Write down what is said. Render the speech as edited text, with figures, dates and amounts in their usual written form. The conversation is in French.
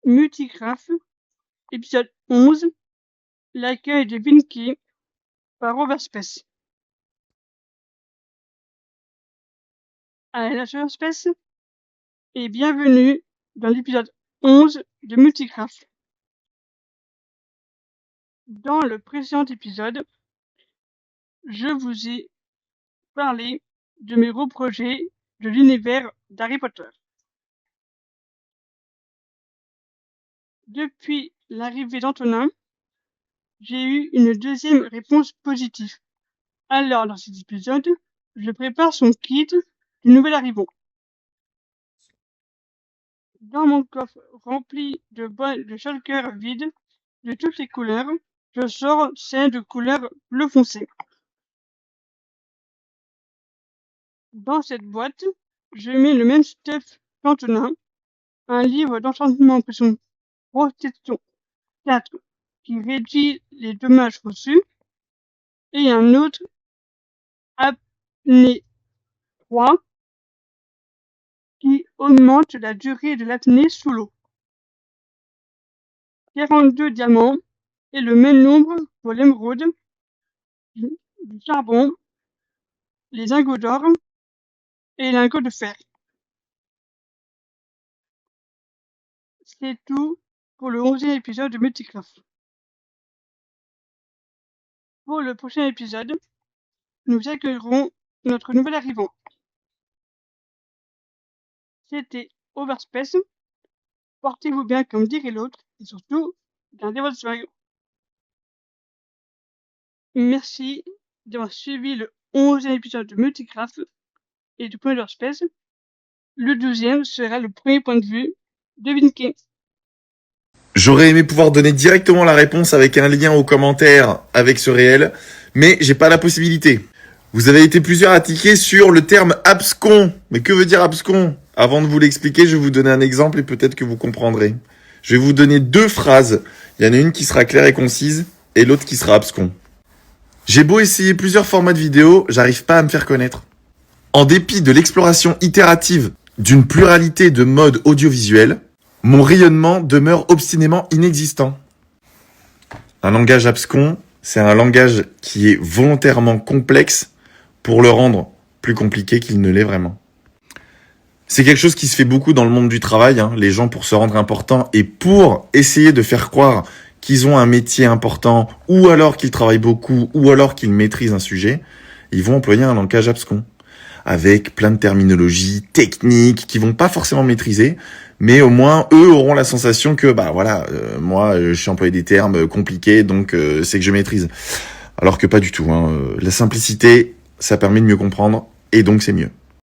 Multigraphe, épisode 11, l'accueil de Vinky par Overspace. Allez, la Overspace, et bienvenue dans l'épisode 11 de Multigraphe. Dans le précédent épisode, je vous ai parlé de mes gros projets de l'univers d'Harry Potter. Depuis l'arrivée d'Antonin, j'ai eu une deuxième réponse positive. Alors, dans cet épisode, je prépare son kit du nouvel arrivant. Dans mon coffre rempli de shulkers vides de toutes les couleurs, je sors celle de couleur bleu foncé. Dans cette boîte, je mets le même stuff qu'Antonin, un livre d'enchantement pression protection 4 qui réduit les dommages reçus, et un autre apnée 3 qui augmente la durée de l'apnée sous l'eau. 42 diamants et le même nombre pour l'émeraude, du charbon, les lingots d'or et les lingots de fer. C'est tout pour le 11e épisode de Multigraphe. Pour le prochain épisode, nous accueillerons notre nouvel arrivant. C'était Overspace. Portez-vous bien comme dirait l'autre, et surtout, gardez votre soirée. Merci d'avoir suivi le 11e épisode de Multigraphe et du point d'Overspace. Le 12e sera le premier point de vue de Vinky. J'aurais aimé pouvoir donner directement la réponse avec un lien au commentaire avec ce réel, mais j'ai pas la possibilité. Vous avez été plusieurs à tiquer sur le terme abscon. Mais que veut dire abscon ? Avant de vous l'expliquer, je vais vous donner un exemple et peut-être que vous comprendrez. Je vais vous donner deux phrases. Il y en a une qui sera claire et concise et l'autre qui sera abscon. J'ai beau essayer plusieurs formats de vidéo, j'arrive pas à me faire connaître. En dépit de l'exploration itérative d'une pluralité de modes audiovisuels, mon rayonnement demeure obstinément inexistant. Un langage abscon, c'est un langage qui est volontairement complexe pour le rendre plus compliqué qu'il ne l'est vraiment. C'est quelque chose qui se fait beaucoup dans le monde du travail, les gens pour se rendre importants et pour essayer de faire croire qu'ils ont un métier important ou alors qu'ils travaillent beaucoup ou alors qu'ils maîtrisent un sujet, ils vont employer un langage abscon avec plein de terminologies techniques qu'ils vont pas forcément maîtriser, mais au moins eux auront la sensation que moi je suis employé des termes compliqués donc c'est que je maîtrise. Alors que pas du tout. La simplicité, ça permet de mieux comprendre et donc c'est mieux.